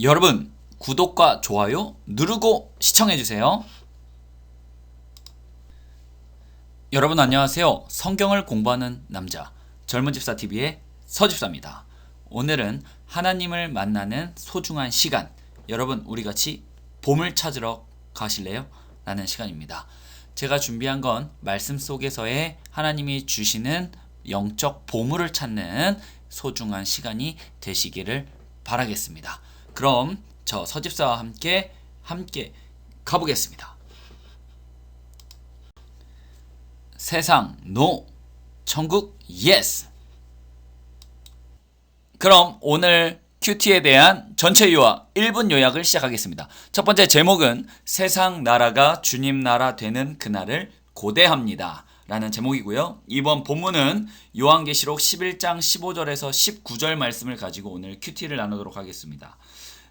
여러분, 구독과 좋아요 누르고 시청해주세요. 여러분 안녕하세요. 성경을 공부하는 남자 젊은 집사 TV의 서집사입니다. 오늘은 하나님을 만나는 소중한 시간, 여러분 우리 같이 봄을 찾으러 가실래요? 라는 시간입니다. 제가 준비한 건 말씀 속에서의 하나님이 주시는 영적 보물을 찾는 소중한 시간이 되시기를 바라겠습니다. 그럼 저 서집사와 함께 가보겠습니다. 세상 NO, 천국 YES. 그럼 오늘 큐티에 대한 전체 요약, 1분 요약을 시작하겠습니다. 첫 번째 제목은 세상 나라가 주님 나라 되는 그날을 고대합니다 라는 제목이고요. 이번 본문은 요한계시록 11장 15절에서 19절 말씀을 가지고 오늘 큐티를 나누도록 하겠습니다.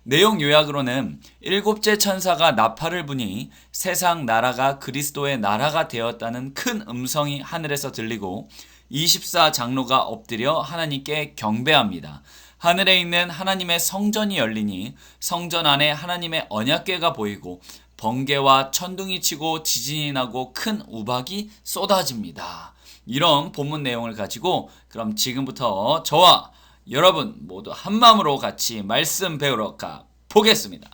내용 요약으로는 일곱째 천사가 나팔을 부니 세상 나라가 그리스도의 나라가 되었다는 큰 음성이 하늘에서 들리고 24 장로가 엎드려 하나님께 경배합니다. 하늘에 있는 하나님의 성전이 열리니 성전 안에 하나님의 언약궤가 보이고 번개와 천둥이 치고 지진이 나고 큰 우박이 쏟아집니다. 이런 본문 내용을 가지고 그럼 지금부터 저와 여러분 모두 한마음으로 같이 말씀 배우러 가보겠습니다.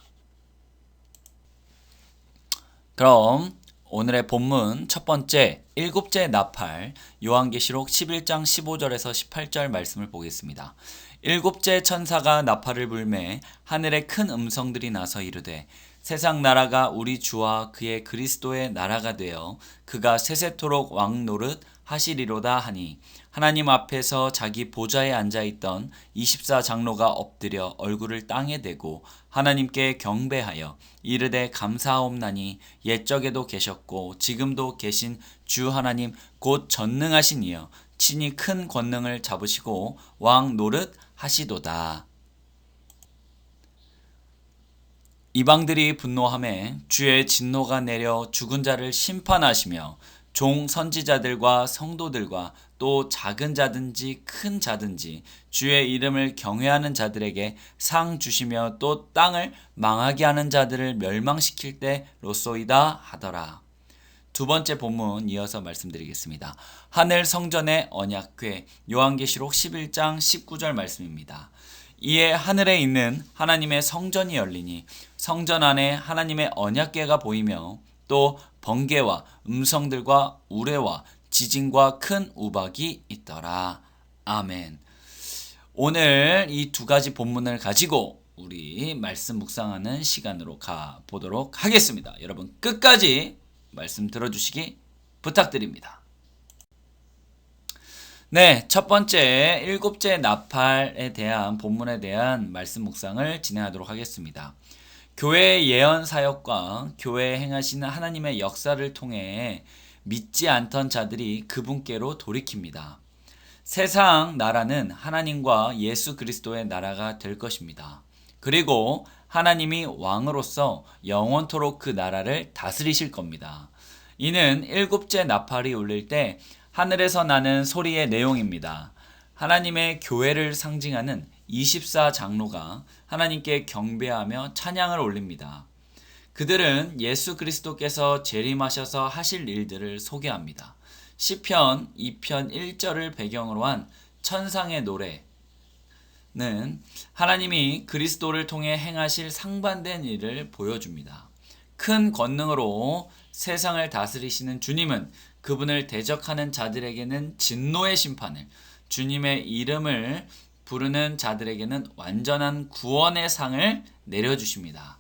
그럼 오늘의 본문 첫 번째 일곱째 나팔 요한계시록 11장 15절에서 18절 말씀을 보겠습니다. 일곱째 천사가 나팔을 불매 하늘에 큰 음성들이 나서 이르되 세상 나라가 우리 주와 그의 그리스도의 나라가 되어 그가 세세토록 왕 노릇 하시리로다 하니 하나님 앞에서 자기 보좌에 앉아있던 24 장로가 엎드려 얼굴을 땅에 대고 하나님께 경배하여 이르되 감사하옵나니 옛적에도 계셨고 지금도 계신 주 하나님 곧 전능하신 이여 친히 큰 권능을 잡으시고 왕 노릇 하시도다. 이방들이 분노하매 주의 진노가 내려 죽은 자를 심판하시며 종 선지자들과 성도들과 또 작은 자든지 큰 자든지 주의 이름을 경외하는 자들에게 상 주시며 또 땅을 망하게 하는 자들을 멸망시킬 때로소이다 하더라. 두 번째 본문 이어서 말씀드리겠습니다. 하늘 성전의 언약궤 요한계시록 11장 19절 말씀입니다. 이에 하늘에 있는 하나님의 성전이 열리니 성전 안에 하나님의 언약궤가 보이며 또 번개와 음성들과 우레와 지진과 큰 우박이 있더라. 아멘. 오늘 이 두 가지 본문을 가지고 우리 말씀 묵상하는 시간으로 가보도록 하겠습니다. 여러분 끝까지 말씀 들어주시기 부탁드립니다. 네, 첫 번째 일곱째 나팔에 대한 본문에 대한 말씀 묵상을 진행하도록 하겠습니다. 교회의 예언 사역과 교회에 행하시는 하나님의 역사를 통해 믿지 않던 자들이 그분께로 돌이킵니다. 세상 나라는 하나님과 예수 그리스도의 나라가 될 것입니다. 그리고 하나님이 왕으로서 영원토록 그 나라를 다스리실 겁니다. 이는 일곱째 나팔이 울릴 때 하늘에서 나는 소리의 내용입니다. 하나님의 교회를 상징하는 24 장로가 하나님께 경배하며 찬양을 올립니다. 그들은 예수 그리스도께서 재림하셔서 하실 일들을 소개합니다. 시편 2편 1절을 배경으로 한 천상의 노래는 하나님이 그리스도를 통해 행하실 상반된 일을 보여줍니다. 큰 권능으로 세상을 다스리시는 주님은 그분을 대적하는 자들에게는 진노의 심판을, 주님의 이름을 부르는 자들에게는 완전한 구원의 상을 내려주십니다.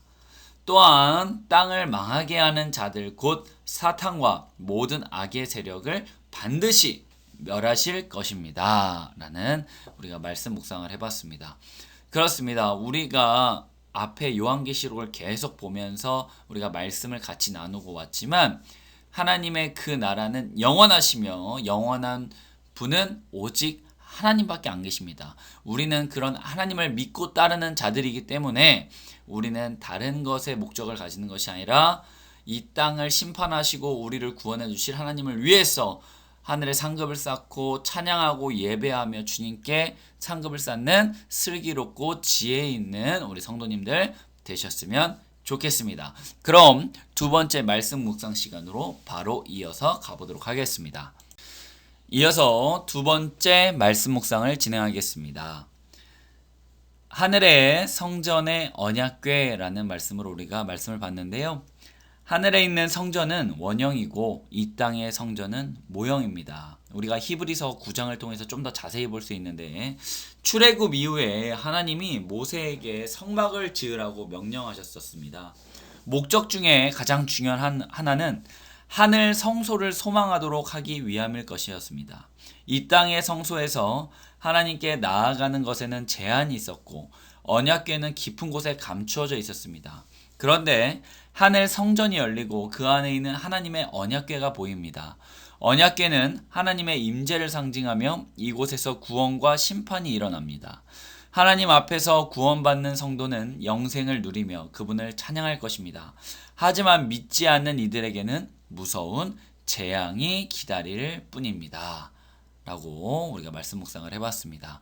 또한 땅을 망하게 하는 자들 곧 사탄과 모든 악의 세력을 반드시 멸하실 것입니다. 라는 우리가 말씀 묵상을 해봤습니다. 그렇습니다. 우리가 앞에 요한계시록을 계속 보면서 우리가 말씀을 같이 나누고 왔지만 하나님의 그 나라는 영원하시며 영원한 분은 오직 하나님밖에 안 계십니다. 우리는 그런 하나님을 믿고 따르는 자들이기 때문에 우리는 다른 것에 목적을 가지는 것이 아니라 이 땅을 심판하시고 우리를 구원해 주실 하나님을 위해서 하늘에 상급을 쌓고 찬양하고 예배하며 주님께 상급을 쌓는 슬기롭고 지혜 있는 우리 성도님들 되셨으면 좋겠습니다. 그럼 두 번째 말씀 묵상 시간으로 바로 이어서 가보도록 하겠습니다. 이어서 두 번째 말씀 묵상을 진행하겠습니다. 하늘의 성전의 언약궤라는 말씀으로 우리가 말씀을 봤는데요. 하늘에 있는 성전은 원형이고 이 땅의 성전은 모형입니다. 우리가 히브리서 9장을 통해서 좀 더 자세히 볼 수 있는데, 출애굽 이후에 하나님이 모세에게 성막을 지으라고 명령하셨었습니다. 목적 중에 가장 중요한 하나는 하늘 성소를 소망하도록 하기 위함일 것이었습니다. 이 땅의 성소에서 하나님께 나아가는 것에는 제한이 있었고 언약궤는 깊은 곳에 감추어져 있었습니다. 그런데 하늘 성전이 열리고 그 안에 있는 하나님의 언약궤가 보입니다. 언약궤는 하나님의 임재를 상징하며 이곳에서 구원과 심판이 일어납니다. 하나님 앞에서 구원받는 성도는 영생을 누리며 그분을 찬양할 것입니다. 하지만 믿지 않는 이들에게는 무서운 재앙이 기다릴 뿐입니다. 라고 우리가 말씀 묵상을 해봤습니다.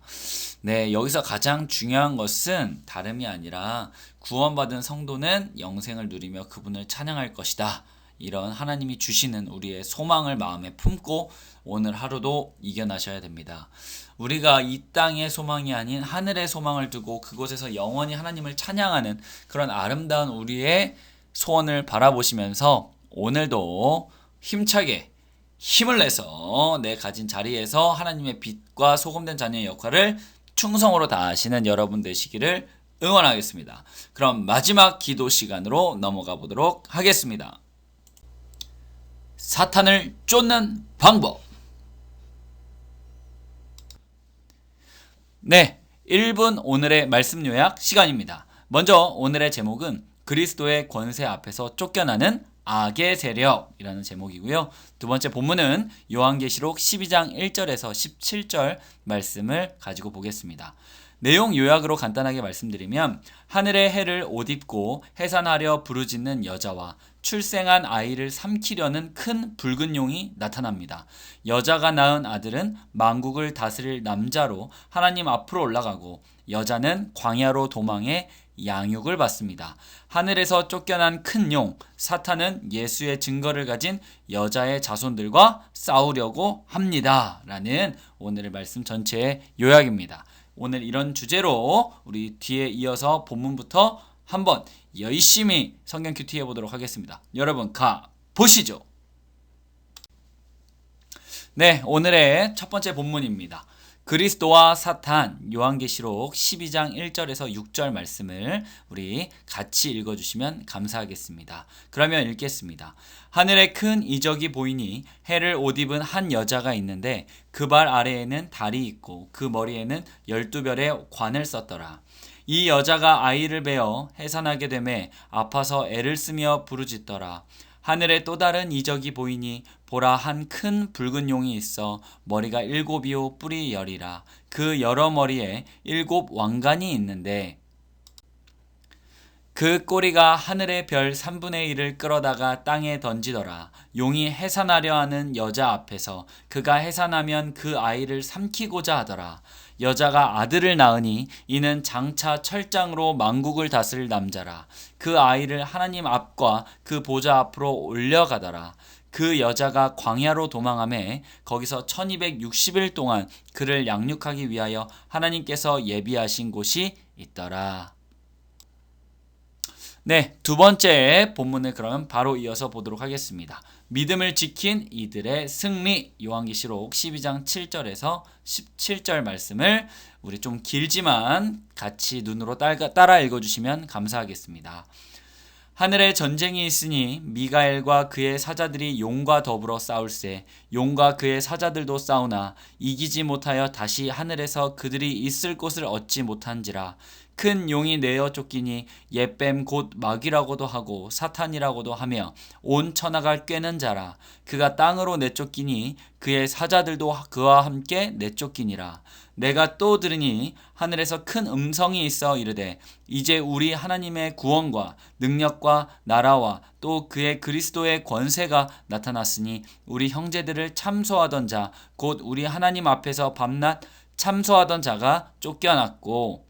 네, 여기서 가장 중요한 것은 다름이 아니라 구원받은 성도는 영생을 누리며 그분을 찬양할 것이다. 이런 하나님이 주시는 우리의 소망을 마음에 품고 오늘 하루도 이겨나셔야 됩니다. 우리가 이 땅의 소망이 아닌 하늘의 소망을 두고 그곳에서 영원히 하나님을 찬양하는 그런 아름다운 우리의 소원을 바라보시면서 오늘도 힘차게 힘을 내서 내 가진 자리에서 하나님의 빛과 소금된 자녀의 역할을 충성으로 다하시는 여러분 되시기를 응원하겠습니다. 그럼 마지막 기도 시간으로 넘어가 보도록 하겠습니다. 사탄을 쫓는 방법. 네, 1분 오늘의 말씀 요약 시간입니다. 먼저 오늘의 제목은 그리스도의 권세 앞에서 쫓겨나는 악의 세력이라는 제목이고요. 두 번째 본문은 요한계시록 12장 1절에서 17절 말씀을 가지고 보겠습니다. 내용 요약으로 간단하게 말씀드리면 하늘의 해를 옷 입고 해산하려 부르짖는 여자와 출생한 아이를 삼키려는 큰 붉은 용이 나타납니다. 여자가 낳은 아들은 만국을 다스릴 남자로 하나님 앞으로 올라가고 여자는 광야로 도망해 양육을 받습니다. 하늘에서 쫓겨난 큰 용, 사탄은 예수의 증거를 가진 여자의 자손들과 싸우려고 합니다. 라는 오늘의 말씀 전체의 요약입니다. 오늘 이런 주제로 우리 뒤에 이어서 본문부터 한번 열심히 성경 큐티 해보도록 하겠습니다. 여러분 가보시죠. 네, 오늘의 첫 번째 본문입니다. 그리스도와 사탄, 요한계시록 12장 1절에서 6절 말씀을 우리 같이 읽어주시면 감사하겠습니다. 그러면 읽겠습니다. 하늘에 큰 이적이 보이니 해를 옷 입은 한 여자가 있는데 그 발 아래에는 달이 있고 그 머리에는 12별의 관을 썼더라. 이 여자가 아이를 베어 해산하게 되매 아파서 애를 쓰며 부르짖더라. 하늘에 또 다른 이적이 보이니 보라 한 큰 붉은 용이 있어 머리가 7이요 뿔이 10이라. 그 여러 머리에 7 왕관이 있는데 그 꼬리가 하늘의 별 3분의 1을 끌어다가 땅에 던지더라. 용이 해산하려 하는 여자 앞에서 그가 해산하면 그 아이를 삼키고자 하더라. 여자가 아들을 낳으니 이는 장차 철장으로 만국을 다스릴 남자라. 그 아이를 하나님 앞과 그 보좌 앞으로 올려가더라. 그 여자가 광야로 도망하매 거기서 1260일 동안 그를 양육하기 위하여 하나님께서 예비하신 곳이 있더라. 네, 두 번째 본문을 그럼 바로 이어서 보도록 하겠습니다. 믿음을 지킨 이들의 승리, 요한계시록 12장 7절에서 17절 말씀을 우리 좀 길지만 같이 눈으로 따라 읽어주시면 감사하겠습니다. 하늘에 전쟁이 있으니 미가엘과 그의 사자들이 용과 더불어 싸울세. 용과 그의 사자들도 싸우나 이기지 못하여 다시 하늘에서 그들이 있을 곳을 얻지 못한지라. 큰 용이 내어 쫓기니 옛뱀 곧 마귀라고도 하고 사탄이라고도 하며 온 천하가 꿰는 자라. 그가 땅으로 내쫓기니 그의 사자들도 그와 함께 내쫓기니라. 내가 또 들으니 하늘에서 큰 음성이 있어 이르되 이제 우리 하나님의 구원과 능력과 나라와 또 그의 그리스도의 권세가 나타났으니 우리 형제들을 참소하던 자 곧 우리 하나님 앞에서 밤낮 참소하던 자가 쫓겨났고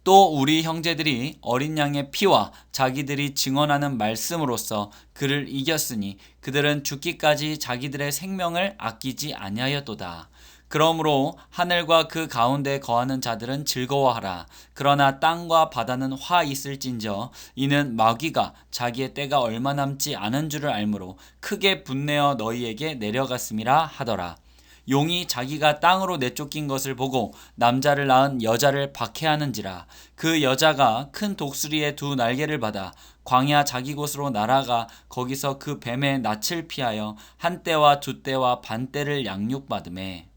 또 우리 형제들이 어린 양의 피와 자기들이 증언하는 말씀으로써 그를 이겼으니 그들은 죽기까지 자기들의 생명을 아끼지 아니하였도다. 그러므로 하늘과 그 가운데 거하는 자들은 즐거워하라. 그러나 땅과 바다는 화 있을진저 이는 마귀가 자기의 때가 얼마 남지 않은 줄을 알므로 크게 분내어 너희에게 내려갔음이라 하더라. 용이 자기가 땅으로 내쫓긴 것을 보고 남자를 낳은 여자를 박해하는지라. 그 여자가 큰 독수리의 두 날개를 받아 광야 자기 곳으로 날아가 거기서 그 뱀의 낯을 피하여 한 떼와 두 떼와 반 떼를 양육받음에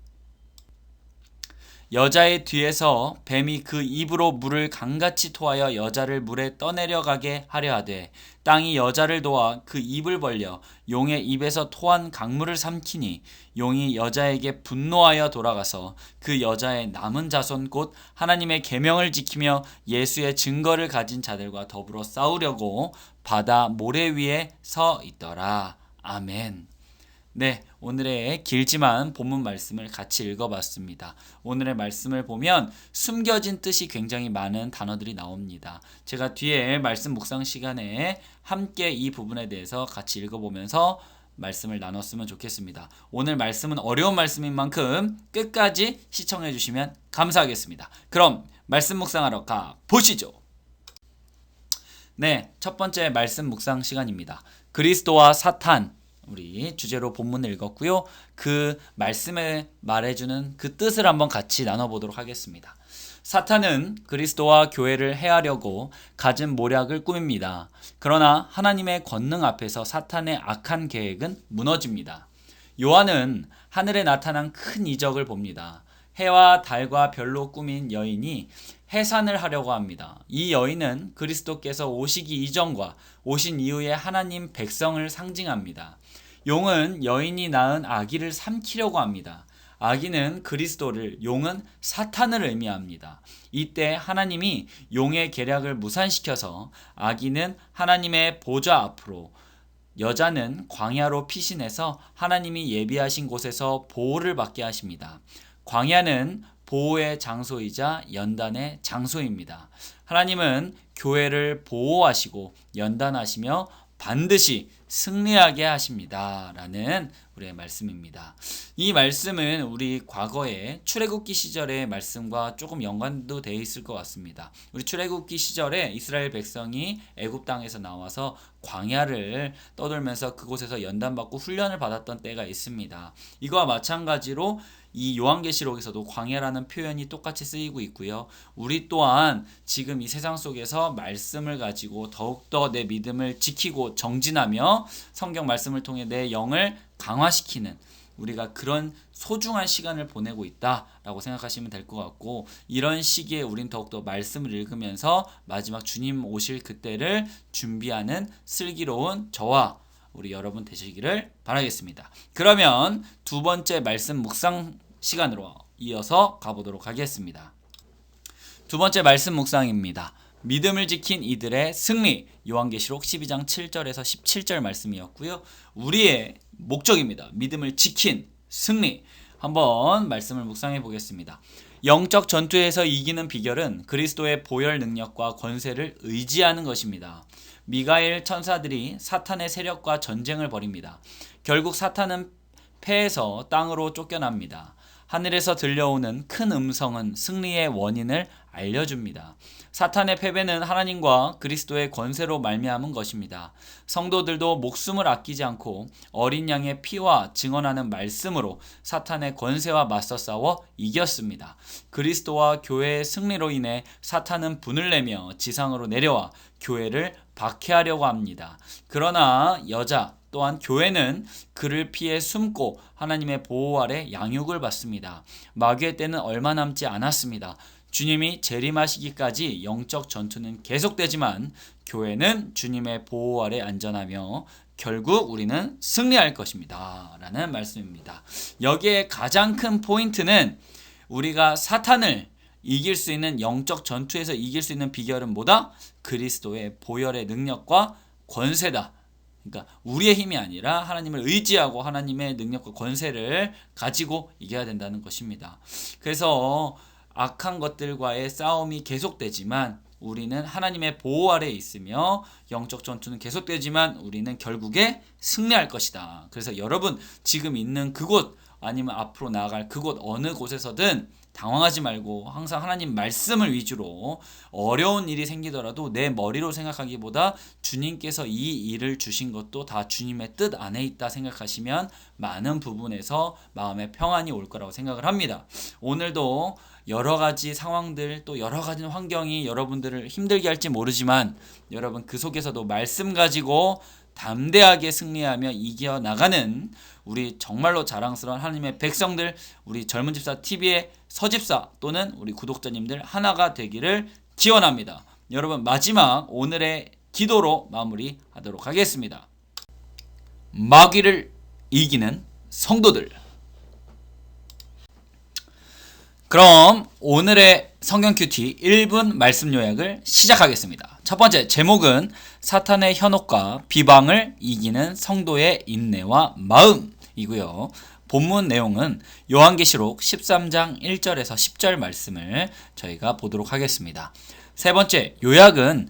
여자의 뒤에서 뱀이 그 입으로 물을 강같이 토하여 여자를 물에 떠내려가게 하려 하되 땅이 여자를 도와 그 입을 벌려 용의 입에서 토한 강물을 삼키니 용이 여자에게 분노하여 돌아가서 그 여자의 남은 자손 곧 하나님의 계명을 지키며 예수의 증거를 가진 자들과 더불어 싸우려고 바다 모래 위에 서 있더라. 아멘. 네, 오늘의 길지만 본문 말씀을 같이 읽어봤습니다. 오늘의 말씀을 보면 숨겨진 뜻이 굉장히 많은 단어들이 나옵니다. 제가 뒤에 말씀 묵상 시간에 함께 이 부분에 대해서 같이 읽어보면서 말씀을 나눴으면 좋겠습니다. 오늘 말씀은 어려운 말씀인 만큼 끝까지 시청해 주시면 감사하겠습니다. 그럼 말씀 묵상하러 가보시죠. 네, 첫 번째 말씀 묵상 시간입니다. 그리스도와 사탄, 우리 주제로 본문을 읽었고요. 그 말씀에 말해주는 그 뜻을 한번 같이 나눠보도록 하겠습니다. 사탄은 그리스도와 교회를 해하려고 갖은 모략을 꾸밉니다. 그러나 하나님의 권능 앞에서 사탄의 악한 계획은 무너집니다. 요한은 하늘에 나타난 큰 이적을 봅니다. 해와 달과 별로 꾸민 여인이 해산을 하려고 합니다. 이 여인은 그리스도께서 오시기 이전과 오신 이후에 하나님 백성을 상징합니다. 용은 여인이 낳은 아기를 삼키려고 합니다. 아기는 그리스도를, 용은 사탄을 의미합니다. 이때 하나님이 용의 계략을 무산시켜서 아기는 하나님의 보좌 앞으로, 여자는 광야로 피신해서 하나님이 예비하신 곳에서 보호를 받게 하십니다. 광야는 보호의 장소이자 연단의 장소입니다. 하나님은 교회를 보호하시고 연단하시며 반드시 승리하게 하십니다. 라는 우리의 말씀입니다. 이 말씀은 우리 과거에 출애굽기 시절의 말씀과 조금 연관도 되어 있을 것 같습니다. 우리 출애굽기 시절에 이스라엘 백성이 애굽 땅에서 나와서 광야를 떠돌면서 그곳에서 연단받고 훈련을 받았던 때가 있습니다. 이거와 마찬가지로 이 요한계시록에서도 광야라는 표현이 똑같이 쓰이고 있고요. 우리 또한 지금 이 세상 속에서 말씀을 가지고 더욱더 내 믿음을 지키고 정진하며 성경 말씀을 통해 내 영을 강화시키는 우리가 그런 소중한 시간을 보내고 있다라고 생각하시면 될 것 같고, 이런 시기에 우린 더욱더 말씀을 읽으면서 마지막 주님 오실 그때를 준비하는 슬기로운 저와 우리 여러분 되시기를 바라겠습니다. 그러면 두 번째 말씀 묵상 시간으로 이어서 가보도록 하겠습니다. 두 번째 말씀 묵상입니다. 믿음을 지킨 이들의 승리, 요한계시록 12장 7절에서 17절 말씀이었고요. 우리의 목적입니다. 믿음을 지킨 승리. 한번 말씀을 묵상해 보겠습니다. 영적 전투에서 이기는 비결은 그리스도의 보혈 능력과 권세를 의지하는 것입니다. 미가엘 천사들이 사탄의 세력과 전쟁을 벌입니다. 결국 사탄은 패해서 땅으로 쫓겨납니다. 하늘에서 들려오는 큰 음성은 승리의 원인을 알려줍니다. 사탄의 패배는 하나님과 그리스도의 권세로 말미암은 것입니다. 성도들도 목숨을 아끼지 않고 어린 양의 피와 증언하는 말씀으로 사탄의 권세와 맞서 싸워 이겼습니다. 그리스도와 교회의 승리로 인해 사탄은 분을 내며 지상으로 내려와 교회를 박해하려고 합니다. 그러나 여자 또한 교회는 그를 피해 숨고 하나님의 보호 아래 양육을 받습니다. 마귀의 때는 얼마 남지 않았습니다. 주님이 재림하시기까지 영적 전투는 계속되지만 교회는 주님의 보호 아래 안전하며 결국 우리는 승리할 것입니다. 라는 말씀입니다. 여기에 가장 큰 포인트는 우리가 사탄을 이길 수 있는 영적 전투에서 이길 수 있는 비결은 뭐다? 그리스도의 보혈의 능력과 권세다. 그러니까 우리의 힘이 아니라 하나님을 의지하고 하나님의 능력과 권세를 가지고 이겨야 된다는 것입니다. 그래서 악한 것들과의 싸움이 계속되지만 우리는 하나님의 보호 아래에 있으며 영적 전투는 계속되지만 우리는 결국에 승리할 것이다. 그래서 여러분 지금 있는 그곳 아니면 앞으로 나아갈 그곳 어느 곳에서든 당황하지 말고 항상 하나님 말씀을 위주로 어려운 일이 생기더라도 내 머리로 생각하기보다 주님께서 이 일을 주신 것도 다 주님의 뜻 안에 있다 생각하시면 많은 부분에서 마음의 평안이 올 거라고 생각을 합니다. 오늘도 여러 가지 상황들 또 여러 가지 환경이 여러분들을 힘들게 할지 모르지만 여러분 그 속에서도 말씀 가지고 담대하게 승리하며 이겨나가는 우리 정말로 자랑스러운 하나님의 백성들, 우리 젊은 집사 TV의 서집사 또는 우리 구독자님들 하나가 되기를 기원합니다. 여러분 마지막 오늘의 기도로 마무리하도록 하겠습니다. 마귀를 이기는 성도들. 그럼 오늘의 성경 큐티 1분 말씀 요약을 시작하겠습니다. 첫 번째 제목은 사탄의 현혹과 비방을 이기는 성도의 인내와 마음이고요. 본문 내용은 요한계시록 13장 1절에서 10절 말씀을 저희가 보도록 하겠습니다. 세 번째 요약은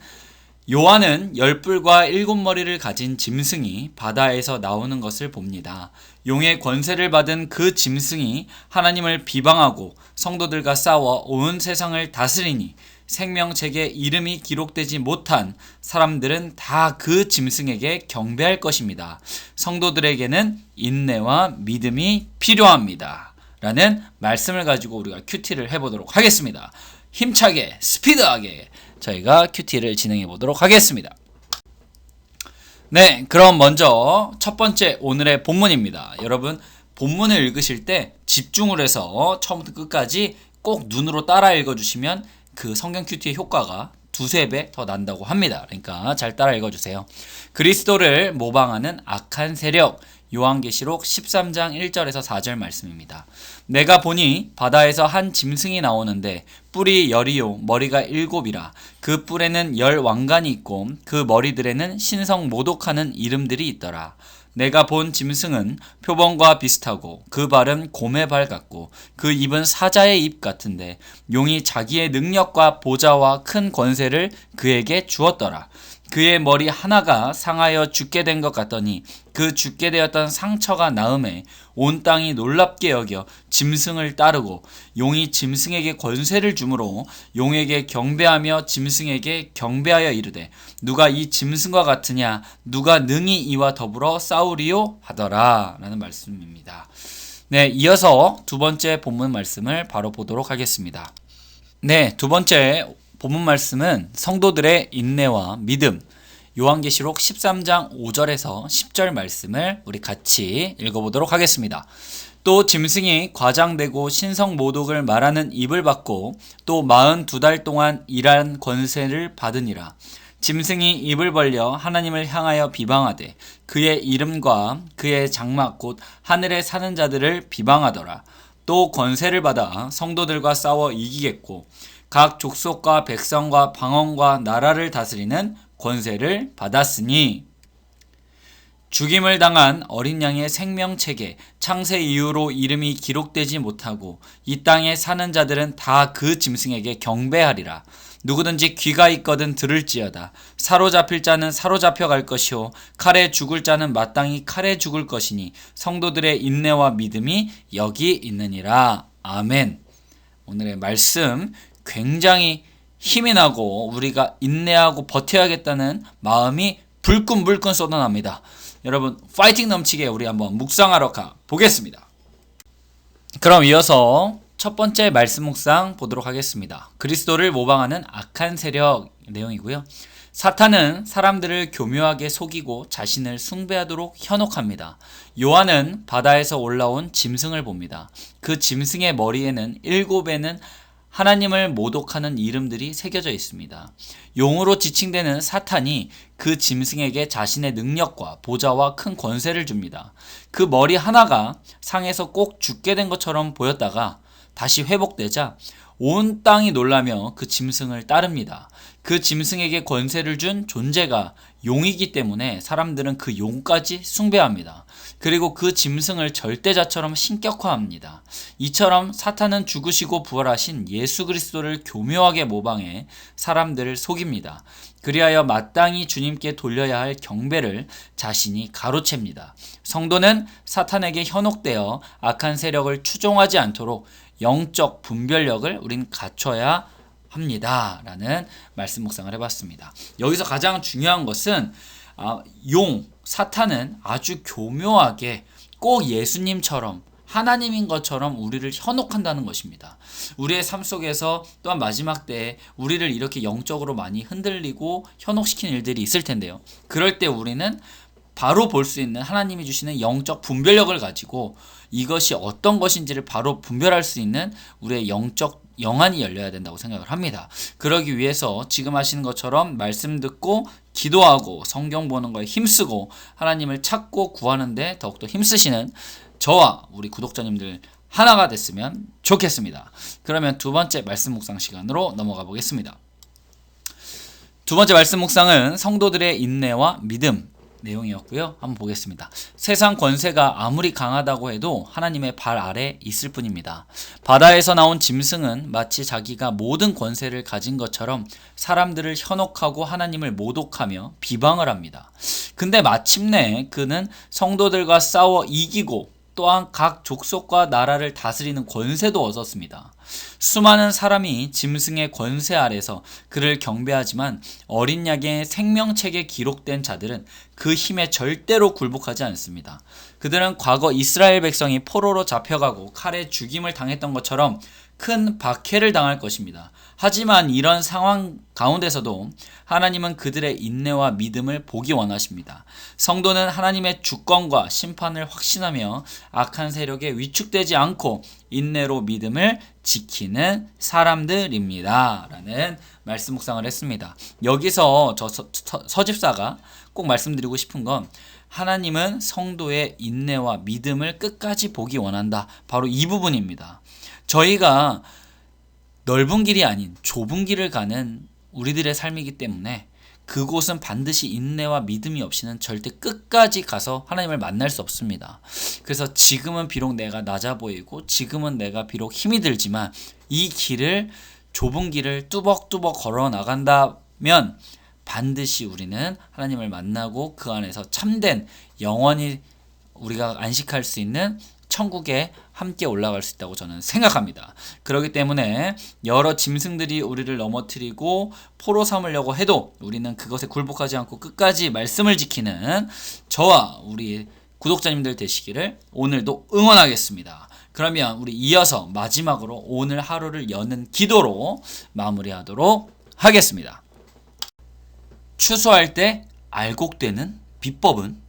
요한은 10뿔과 7머리를 가진 짐승이 바다에서 나오는 것을 봅니다. 용의 권세를 받은 그 짐승이 하나님을 비방하고 성도들과 싸워 온 세상을 다스리니 생명책에 이름이 기록되지 못한 사람들은 다 그 짐승에게 경배할 것입니다. 성도들에게는 인내와 믿음이 필요합니다. 라는 말씀을 가지고 우리가 큐티를 해보도록 하겠습니다. 힘차게 스피드하게 저희가 큐티를 진행해 보도록 하겠습니다. 네, 그럼 먼저 첫 번째 오늘의 본문입니다. 여러분 본문을 읽으실 때 집중을 해서 처음부터 끝까지 꼭 눈으로 따라 읽어주시면 그 성경 큐티의 효과가 두세 배 더 난다고 합니다. 그러니까 잘 따라 읽어주세요. 그리스도를 모방하는 악한 세력, 요한계시록 13장 1절에서 4절 말씀입니다. 내가 보니 바다에서 한 짐승이 나오는데 뿔이 10이요 머리가 7이라 그 뿔에는 10 왕관이 있고 그 머리들에는 신성 모독하는 이름들이 있더라. 내가 본 짐승은 표범과 비슷하고 그 발은 곰의 발 같고 그 입은 사자의 입 같은데 용이 자기의 능력과 보좌와 큰 권세를 그에게 주었더라. 그의 머리 하나가 상하여 죽게 된 것 같더니 그 죽게 되었던 상처가 나음에 온 땅이 놀랍게 여겨 짐승을 따르고 용이 짐승에게 권세를 주므로 용에게 경배하며 짐승에게 경배하여 이르되 누가 이 짐승과 같으냐 누가 능히 이와 더불어 싸우리요 하더라 라는 말씀입니다. 네, 이어서 두 번째 본문 말씀을 바로 보도록 하겠습니다. 네, 두 번째 본문 말씀은 성도들의 인내와 믿음, 요한계시록 13장 5절에서 10절 말씀을 우리 같이 읽어보도록 하겠습니다. 또 짐승이 과장되고 신성 모독을 말하는 입을 받고 또 42달 동안 일한 권세를 받으니라. 짐승이 입을 벌려 하나님을 향하여 비방하되 그의 이름과 그의 장막 곧 하늘에 사는 자들을 비방하더라. 또 권세를 받아 성도들과 싸워 이기겠고 각 족속과 백성과 방언과 나라를 다스리는 권세를 받았으니 죽임을 당한 어린 양의 생명책에 창세 이후로 이름이 기록되지 못하고 이 땅에 사는 자들은 다 그 짐승에게 경배하리라. 누구든지 귀가 있거든 들을지어다. 사로잡힐 자는 사로잡혀 갈 것이요 칼에 죽을 자는 마땅히 칼에 죽을 것이니 성도들의 인내와 믿음이 여기 있느니라. 아멘. 오늘의 말씀 굉장히 힘이 나고 우리가 인내하고 버텨야겠다는 마음이 불끈불끈 쏟아납니다. 여러분 파이팅 넘치게 우리 한번 묵상하러 가보겠습니다. 그럼 이어서 첫 번째 말씀 묵상 보도록 하겠습니다. 그리스도를 모방하는 악한 세력 내용이고요. 사탄은 사람들을 교묘하게 속이고 자신을 숭배하도록 현혹합니다. 요한은 바다에서 올라온 짐승을 봅니다. 그 짐승의 머리에는 7에는 하나님을 모독하는 이름들이 새겨져 있습니다. 용으로 지칭되는 사탄이 그 짐승에게 자신의 능력과 보좌와 큰 권세를 줍니다. 그 머리 하나가 상에서 꼭 죽게 된 것처럼 보였다가 다시 회복되자 온 땅이 놀라며 그 짐승을 따릅니다. 그 짐승에게 권세를 준 존재가 용이기 때문에 사람들은 그 용까지 숭배합니다. 그리고 그 짐승을 절대자처럼 신격화합니다. 이처럼 사탄은 죽으시고 부활하신 예수 그리스도를 교묘하게 모방해 사람들을 속입니다. 그리하여 마땅히 주님께 돌려야 할 경배를 자신이 가로챕니다. 성도는 사탄에게 현혹되어 악한 세력을 추종하지 않도록 영적 분별력을 우린 갖춰야 합니다. 라는 말씀 묵상을 해봤습니다. 여기서 가장 중요한 것은 사탄은 아주 교묘하게 꼭 예수님처럼 하나님인 것처럼 우리를 현혹한다는 것입니다. 우리의 삶 속에서 또한 마지막 때에 우리를 이렇게 영적으로 많이 흔들리고 현혹시키는 일들이 있을 텐데요. 그럴 때 우리는 바로 볼 수 있는 하나님이 주시는 영적 분별력을 가지고 이것이 어떤 것인지를 바로 분별할 수 있는 우리의 영적 영안이 열려야 된다고 생각을 합니다. 그러기 위해서 지금 하시는 것처럼 말씀 듣고 기도하고 성경 보는 거에 힘쓰고 하나님을 찾고 구하는데 더욱더 힘쓰시는 저와 우리 구독자님들 하나가 됐으면 좋겠습니다. 그러면 두 번째 말씀 묵상 시간으로 넘어가 보겠습니다. 두 번째 말씀 묵상은 성도들의 인내와 믿음 내용이었고요. 한번 보겠습니다. 세상 권세가 아무리 강하다고 해도 하나님의 발 아래 있을 뿐입니다. 바다에서 나온 짐승은 마치 자기가 모든 권세를 가진 것처럼 사람들을 현혹하고 하나님을 모독하며 비방을 합니다. 근데 마침내 그는 성도들과 싸워 이기고 또한 각 족속과 나라를 다스리는 권세도 얻었습니다. 수많은 사람이 짐승의 권세 아래서 그를 경배하지만 어린 양의 생명책에 기록된 자들은 그 힘에 절대로 굴복하지 않습니다. 그들은 과거 이스라엘 백성이 포로로 잡혀가고 칼에 죽임을 당했던 것처럼 큰 박해를 당할 것입니다. 하지만 이런 상황 가운데서도 하나님은 그들의 인내와 믿음을 보기 원하십니다. 성도는 하나님의 주권과 심판을 확신하며 악한 세력에 위축되지 않고 인내로 믿음을 지키는 사람들입니다. 라는 말씀 묵상을 했습니다. 여기서 저 서집사가 꼭 말씀드리고 싶은 건 하나님은 성도의 인내와 믿음을 끝까지 보기 원한다. 바로 이 부분입니다. 저희가 넓은 길이 아닌 좁은 길을 가는 우리들의 삶이기 때문에 그곳은 반드시 인내와 믿음이 없이는 절대 끝까지 가서 하나님을 만날 수 없습니다. 그래서 지금은 비록 내가 낮아 보이고 지금은 내가 비록 힘이 들지만 이 길을 좁은 길을 뚜벅뚜벅 걸어 나간다면 반드시 우리는 하나님을 만나고 그 안에서 참된 영원히 우리가 안식할 수 있는 천국에 함께 올라갈 수 있다고 저는 생각합니다. 그렇기 때문에 여러 짐승들이 우리를 넘어뜨리고 포로 삼으려고 해도 우리는 그것에 굴복하지 않고 끝까지 말씀을 지키는 저와 우리 구독자님들 되시기를 오늘도 응원하겠습니다. 그러면 우리 이어서 마지막으로 오늘 하루를 여는 기도로 마무리하도록 하겠습니다. 추수할 때 알곡되는 비법은?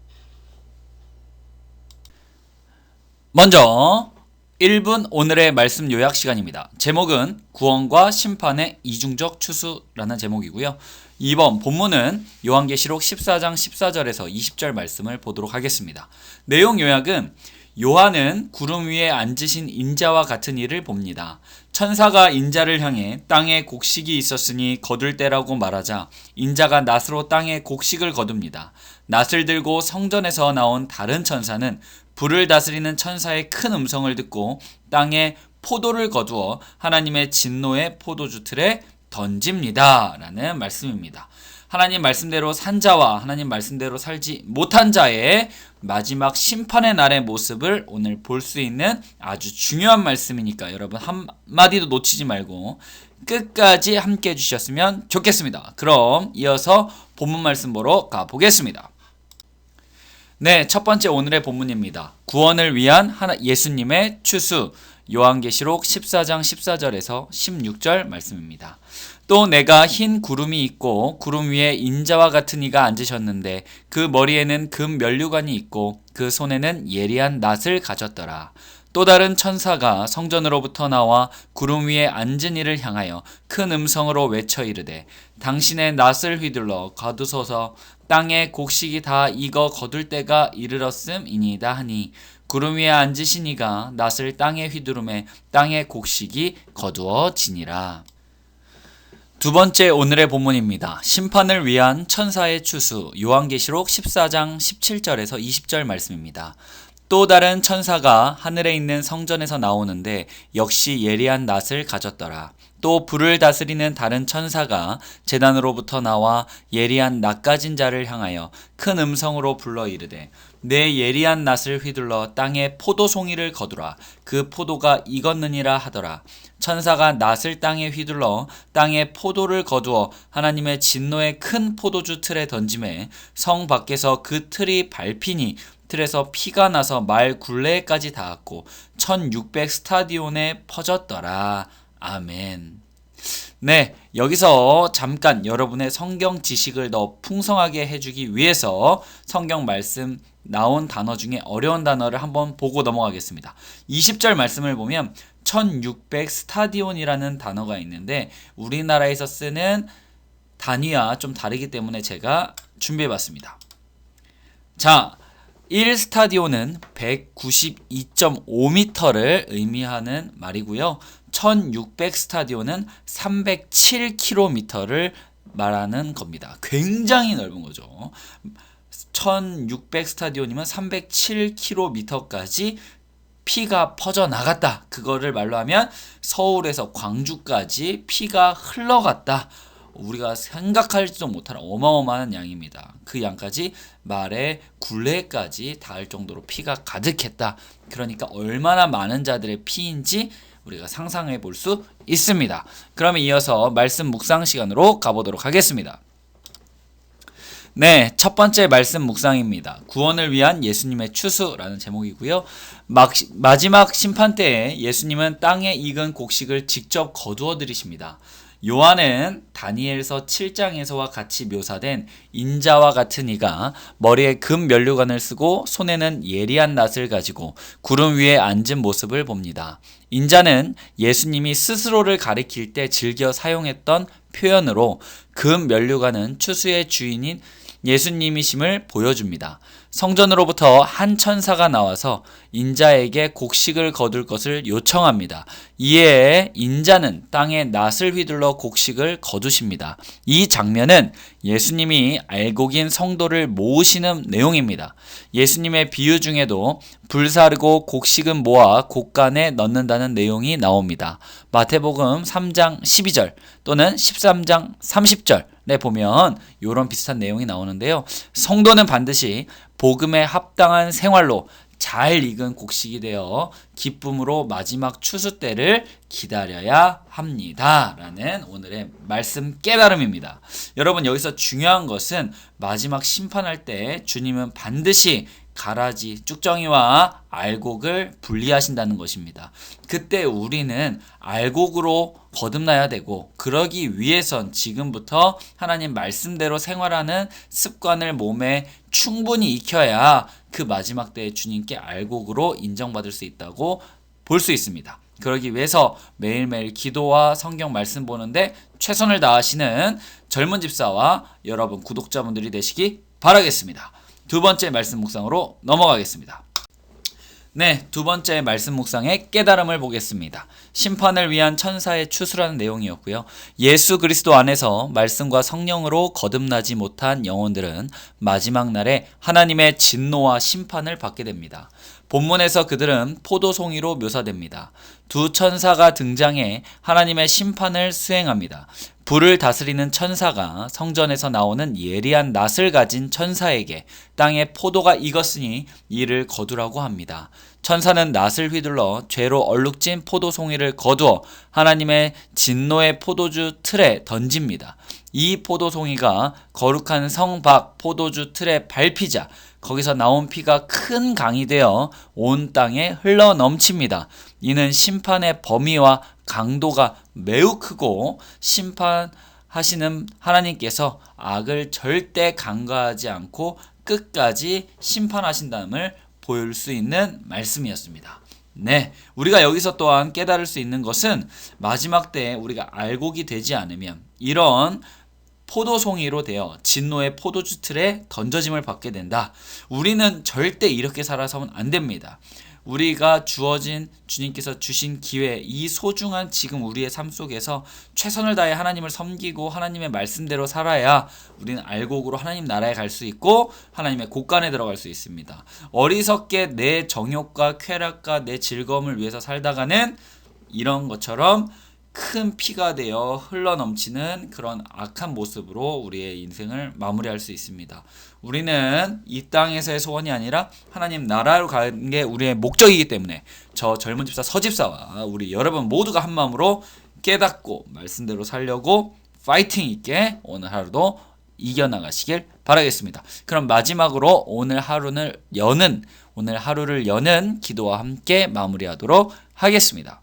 먼저 1분 오늘의 말씀 요약 시간입니다. 제목은 구원과 심판의 이중적 추수라는 제목이고요. 2번 본문은 요한계시록 14장 14절에서 20절 말씀을 보도록 하겠습니다. 내용 요약은 요한은 구름 위에 앉으신 인자와 같은 이를 봅니다. 천사가 인자를 향해 땅에 곡식이 있었으니 거둘 때라고 말하자 인자가 낫으로 땅에 곡식을 거둡니다. 낫을 들고 성전에서 나온 다른 천사는 불을 다스리는 천사의 큰 음성을 듣고 땅에 포도를 거두어 하나님의 진노의 포도주 틀에 던집니다. 라는 말씀입니다. 하나님 말씀대로 산 자와 하나님 말씀대로 살지 못한 자의 마지막 심판의 날의 모습을 오늘 볼 수 있는 아주 중요한 말씀이니까 여러분 한마디도 놓치지 말고 끝까지 함께 해주셨으면 좋겠습니다. 그럼 이어서 본문 말씀 보러 가보겠습니다. 네, 첫 번째 오늘의 본문입니다. 구원을 위한 예수님의 추수, 요한계시록 14장 14절에서 16절 말씀입니다. 또 내가 흰 구름이 있고 구름 위에 인자와 같은 이가 앉으셨는데 그 머리에는 금 면류관이 있고 그 손에는 예리한 낫을 가졌더라. 또 다른 천사가 성전으로부터 나와 구름 위에 앉은 이를 향하여 큰 음성으로 외쳐 이르되 당신의 낫을 휘둘러 거두소서 땅의 곡식이 다 익어 거둘 때가 이르렀음이니이다 하니 구름 위에 앉으신 이가 낫을 땅에 휘두르매 땅의 곡식이 거두어지니라. 두 번째 오늘의 본문입니다. 심판을 위한 천사의 추수, 요한계시록 14장 17절에서 20절 말씀입니다. 또 다른 천사가 하늘에 있는 성전에서 나오는데 역시 예리한 낫을 가졌더라. 또 불을 다스리는 다른 천사가 제단으로부터 나와 예리한 낫 가진 자를 향하여 큰 음성으로 불러 이르되 내 예리한 낫을 휘둘러 땅에 포도송이를 거두라. 그 포도가 익었느니라 하더라. 천사가 낫을 땅에 휘둘러 땅에 포도를 거두어 하나님의 진노의 큰 포도주 틀에 던짐에 성 밖에서 그 틀이 밟히니 틀에서 피가 나서 말 굴레까지 닿았고 1600 스타디온에 퍼졌더라. 아멘. 네, 여기서 잠깐 여러분의 성경 지식을 더 풍성하게 해주기 위해서 성경 말씀 나온 단어 중에 어려운 단어를 한번 보고 넘어가겠습니다. 20절 말씀을 보면 1600 스타디온이라는 단어가 있는데 우리나라에서 쓰는 단위와 좀 다르기 때문에 제가 준비해봤습니다. 자, 1 스타디온은 192.5m를 의미하는 말이고요. 1600 스타디온은 307km를 말하는 겁니다. 굉장히 넓은 거죠. 1600 스타디온이면 307km까지 피가 퍼져나갔다. 그거를 말로 하면 서울에서 광주까지 피가 흘러갔다. 우리가 생각하지도 못할 어마어마한 양입니다. 그 양까지 말의 굴레까지 닿을 정도로 피가 가득했다. 그러니까 얼마나 많은 자들의 피인지 우리가 상상해 볼 수 있습니다. 그러면 이어서 말씀 묵상 시간으로 가보도록 하겠습니다. 네, 첫 번째 말씀 묵상입니다. 구원을 위한 예수님의 추수라는 제목이고요. 마지막 심판 때에 예수님은 땅에 익은 곡식을 직접 거두어 들이십니다. 요한은 다니엘서 7장에서와 같이 묘사된 인자와 같은 이가 머리에 금 면류관을 쓰고 손에는 예리한 낫을 가지고 구름 위에 앉은 모습을 봅니다. 인자는 예수님이 스스로를 가리킬 때 즐겨 사용했던 표현으로 금 면류관은 추수의 주인인 예수님이심을 보여줍니다. 성전으로부터 한 천사가 나와서 인자에게 곡식을 거둘 것을 요청합니다. 이에 인자는 땅에 낫을 휘둘러 곡식을 거두십니다. 이 장면은 예수님이 알곡인 성도를 모으시는 내용입니다. 예수님의 비유 중에도 불사르고 곡식은 모아 곡간에 넣는다는 내용이 나옵니다. 마태복음 3장 12절 또는 13장 30절에 보면 이런 비슷한 내용이 나오는데요. 성도는 반드시 복음에 합당한 생활로 잘 익은 곡식이 되어 기쁨으로 마지막 추수 때를 기다려야 합니다. 라는 오늘의 말씀 깨달음입니다. 여러분, 여기서 중요한 것은 마지막 심판할 때 주님은 반드시 가라지, 쭉정이와 알곡을 분리하신다는 것입니다. 그때 우리는 알곡으로 거듭나야 되고, 그러기 위해선 지금부터 하나님 말씀대로 생활하는 습관을 몸에 충분히 익혀야 그 마지막 때에 주님께 알곡으로 인정받을 수 있다고 볼 수 있습니다. 그러기 위해서 매일매일 기도와 성경 말씀 보는데 최선을 다하시는 젊은 집사와 여러분 구독자분들이 되시기 바라겠습니다. 두 번째 말씀 묵상으로 넘어가겠습니다. 네, 두 번째 말씀 묵상의 깨달음을 보겠습니다. 심판을 위한 천사의 추수라는 내용이었고요. 예수 그리스도 안에서 말씀과 성령으로 거듭나지 못한 영혼들은 마지막 날에 하나님의 진노와 심판을 받게 됩니다. 본문에서 그들은 포도송이로 묘사됩니다. 두 천사가 등장해 하나님의 심판을 수행합니다. 불을 다스리는 천사가 성전에서 나오는 예리한 낫을 가진 천사에게 땅에 포도가 익었으니 이를 거두라고 합니다. 천사는 낫을 휘둘러 죄로 얼룩진 포도송이를 거두어 하나님의 진노의 포도주 틀에 던집니다. 이 포도송이가 거룩한 성 밖 포도주 틀에 밟히자 거기서 나온 피가 큰 강이 되어 온 땅에 흘러 넘칩니다. 이는 심판의 범위와 강도가 매우 크고 심판하시는 하나님께서 악을 절대 간과하지 않고 끝까지 심판하신다음을 보일 수 있는 말씀이었습니다. 네, 우리가 여기서 또한 깨달을 수 있는 것은 마지막 때에 우리가 알곡이 되지 않으면 이런 포도송이로 되어 진노의 포도주 틀에 던져짐을 받게 된다. 우리는 절대 이렇게 살아서는 안 됩니다. 우리가 주어진 주님께서 주신 기회, 이 소중한 지금 우리의 삶 속에서 최선을 다해 하나님을 섬기고 하나님의 말씀대로 살아야 우리는 알곡으로 하나님 나라에 갈 수 있고 하나님의 곳간에 들어갈 수 있습니다. 어리석게 내 정욕과 쾌락과 내 즐거움을 위해서 살다가는 이런 것처럼 큰 피가 되어 흘러넘치는 그런 악한 모습으로 우리의 인생을 마무리할 수 있습니다. 우리는 이 땅에서의 소원이 아니라 하나님 나라로 가는 게 우리의 목적이기 때문에 저 젊은 집사 서집사와 우리 여러분 모두가 한 마음으로 깨닫고 말씀대로 살려고 파이팅 있게 오늘 하루도 이겨나가시길 바라겠습니다. 그럼 마지막으로 오늘 하루를 여는 기도와 함께 마무리하도록 하겠습니다.